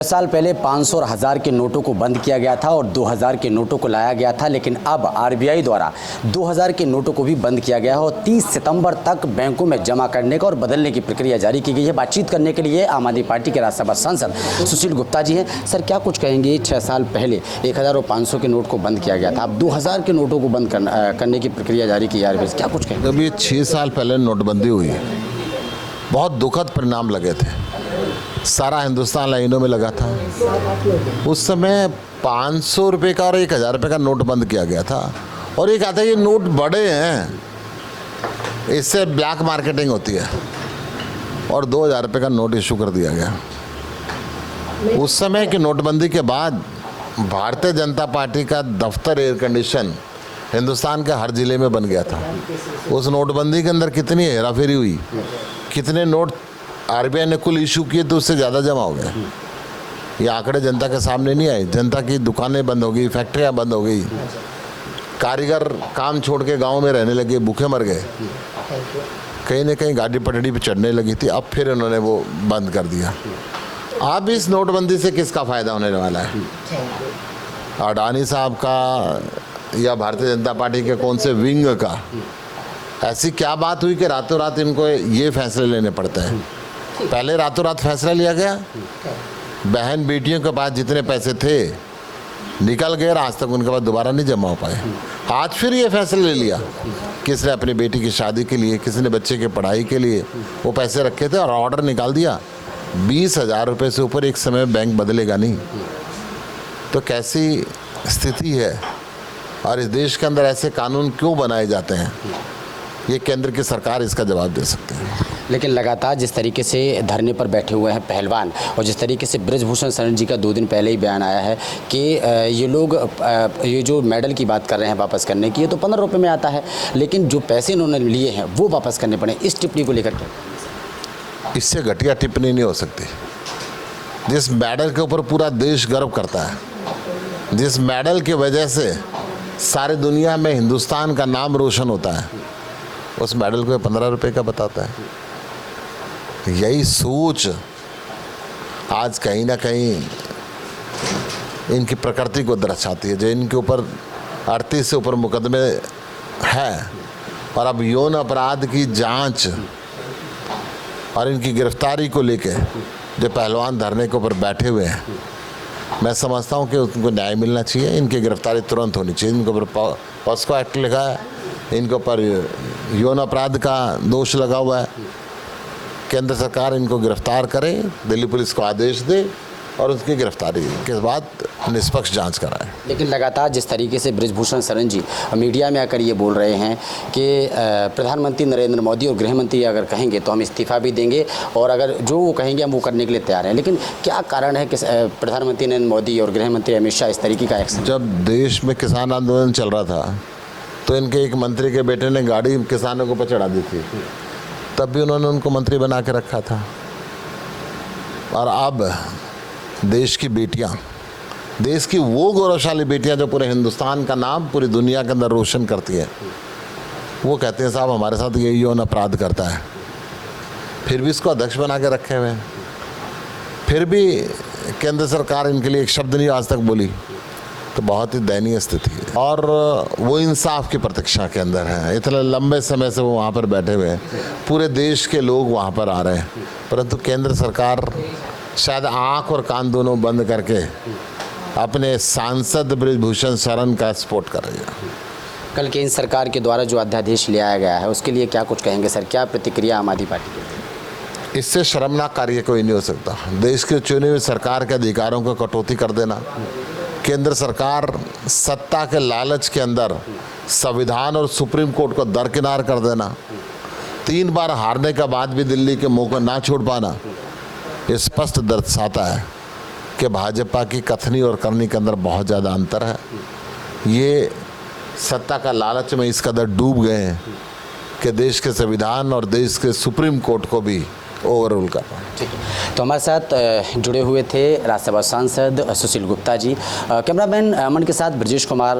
साल पहले 500 और 1000 के नोटों को बंद किया गया था और 2000 के नोटों को लाया गया था, लेकिन अब आरबीआई द्वारा 2000 के नोटों को भी बंद किया गया है और 30 सितंबर तक बैंकों में जमा करने का और बदलने की प्रक्रिया जारी की गई है। बातचीत करने के लिए आम आदमी पार्टी के राज्यसभा सांसद सुशील गुप्ता जी हैं। सर, क्या कुछ कहेंगे? 6 साल पहले 1000 और 500 के नोट को बंद किया गया था, अब 2000 के नोटों को बंद करने की प्रक्रिया जारी की जा रही है, क्या कुछ कहेंगे? जब ये 6 साल पहले नोटबंदी हुई, बहुत दुखद परिणाम लगे थे। सारा हिंदुस्तान लाइनों में लगा था। उस समय 500 रुपये का और 1000 रुपये का नोट बंद किया गया था और ये कहते हैं ये नोट बड़े हैं, इससे ब्लैक मार्केटिंग होती है, और 2000 रुपये का नोट इशू कर दिया गया। उस समय की नोटबंदी के बाद भारतीय जनता पार्टी का दफ्तर एयर कंडीशन हिंदुस्तान के हर ज़िले में बन गया था। उस नोटबंदी के अंदर कितनी हेराफेरी हुई, कितने नोट आरबीआई ने कुल इशू किए तो उससे ज़्यादा जमा हो गए। ये आंकड़े जनता के सामने नहीं आए। जनता की दुकानें बंद हो गई, फैक्ट्रियाँ बंद हो गई, कारीगर काम छोड़ के गांव में रहने लगे, भूखे मर गए, कहीं ना कहीं गाड़ी पटड़ी पे चढ़ने लगी थी। अब फिर उन्होंने वो बंद कर दिया। अब इस नोटबंदी से किसका फ़ायदा होने वाला है? अडानी साहब का या भारतीय जनता पार्टी के कौन से विंग का? ऐसी क्या बात हुई कि रातों रात इनको ये फैसले लेने पड़ते हैं? पहले रातों रात फैसला लिया गया, बहन बेटियों के पास जितने पैसे थे निकल गए, आज तक उनके पास दोबारा नहीं जमा हो पाए। आज फिर ये फैसला ले लिया, किसने अपनी बेटी की शादी के लिए, किसी ने बच्चे की पढ़ाई के लिए वो पैसे रखे थे और ऑर्डर निकाल दिया। 20,000 रुपये से ऊपर एक समय बैंक बदलेगा नहीं। तो कैसी स्थिति है और इस देश के अंदर ऐसे कानून क्यों बनाए जाते हैं? ये केंद्र की सरकार इसका जवाब दे सकती है। लेकिन लगातार जिस तरीके से धरने पर बैठे हुए हैं पहलवान, और जिस तरीके से बृजभूषण शरण जी का 2 दिन पहले ही बयान आया है कि ये लोग ये जो मेडल की बात कर रहे हैं वापस करने की, ये तो 15 रुपये में आता है, लेकिन जो पैसे इन्होंने लिए हैं वो वापस करने पड़े। इस टिप्पणी को लेकर के इससे घटिया टिप्पणी नहीं हो सकती। जिस मेडल के ऊपर पूरा देश गर्व करता है, जिस मेडल की वजह से सारी दुनिया में हिंदुस्तान का नाम रोशन होता है, उस मेडल को 15 रुपये का बताता है। यही सोच आज कहीं ना कहीं इनकी प्रकृति को दर्शाती है। जो इनके ऊपर 38 से ऊपर मुकदमे हैं और अब यौन अपराध की जांच और इनकी गिरफ्तारी को लेके जो पहलवान धरने के ऊपर बैठे हुए हैं, मैं समझता हूं कि उनको न्याय मिलना चाहिए। इनकी गिरफ्तारी तुरंत होनी चाहिए। इनके ऊपर पॉस्को एक्ट लिखा है, इनके ऊपर यौन अपराध का दोष लगा हुआ है। केंद्र सरकार इनको गिरफ्तार करे, दिल्ली पुलिस को आदेश दे और उसकी गिरफ्तारी के बाद निष्पक्ष जांच कराए। लेकिन लगातार जिस तरीके से बृजभूषण शरण जी मीडिया में आकर ये बोल रहे हैं कि प्रधानमंत्री नरेंद्र मोदी और गृह मंत्री अगर कहेंगे तो हम इस्तीफा भी देंगे और अगर जो वो कहेंगे हम वो करने के लिए तैयार हैं, लेकिन क्या कारण है कि प्रधानमंत्री नरेंद्र मोदी और गृह मंत्री अमित शाह इस तरीके का एक्शन? जब देश में किसान आंदोलन चल रहा था तो इनके एक मंत्री के बेटे ने गाड़ी किसानों को ऊपर चढ़ा दी थी, तब भी उन्होंने उनको मंत्री बना के रखा था। और अब देश की बेटियां, देश की वो गौरवशाली बेटियां जो पूरे हिंदुस्तान का नाम पूरी दुनिया के अंदर रोशन करती हैं, वो कहते हैं साहब हमारे साथ ये यौन अपराध करता है, फिर भी इसको अध्यक्ष बना के रखे हुए हैं। फिर भी केंद्र सरकार इनके लिए एक शब्द नहीं आज तक बोली, तो बहुत ही दयनीय स्थिति है। और वो इंसाफ की प्रतीक्षा के अंदर हैं। इतने लंबे समय से वो वहाँ पर बैठे हुए हैं, पूरे देश के लोग वहाँ पर आ रहे हैं, परंतु केंद्र सरकार शायद आँख और कान दोनों बंद करके अपने सांसद बृजभूषण शरण का सपोर्ट कर रही है। कल केंद्र सरकार के द्वारा जो अध्यादेश ले आया गया है उसके लिए क्या कुछ कहेंगे सर? क्या प्रतिक्रिया आम आदमी पार्टी की? इससे शर्मनाक कार्य कोई नहीं हो सकता। देश की चुनी हुई सरकार के अधिकारों को कटौती कर देना, केंद्र सरकार सत्ता के लालच के अंदर संविधान और सुप्रीम कोर्ट को दरकिनार कर देना, 3 बार हारने के बाद भी दिल्ली के मौका ना छोड़ पाना, ये स्पष्ट दर्शाता है कि भाजपा की कथनी और करनी के अंदर बहुत ज़्यादा अंतर है। ये सत्ता का लालच में इस कदर डूब गए हैं कि देश के संविधान और देश के सुप्रीम कोर्ट को भी ओवररूल कर रहा है। ठीक है, तो हमारे साथ जुड़े हुए थे राज्यसभा सांसद सुशील गुप्ता जी। कैमरामैन अमन के साथ ब्रजेश कुमार।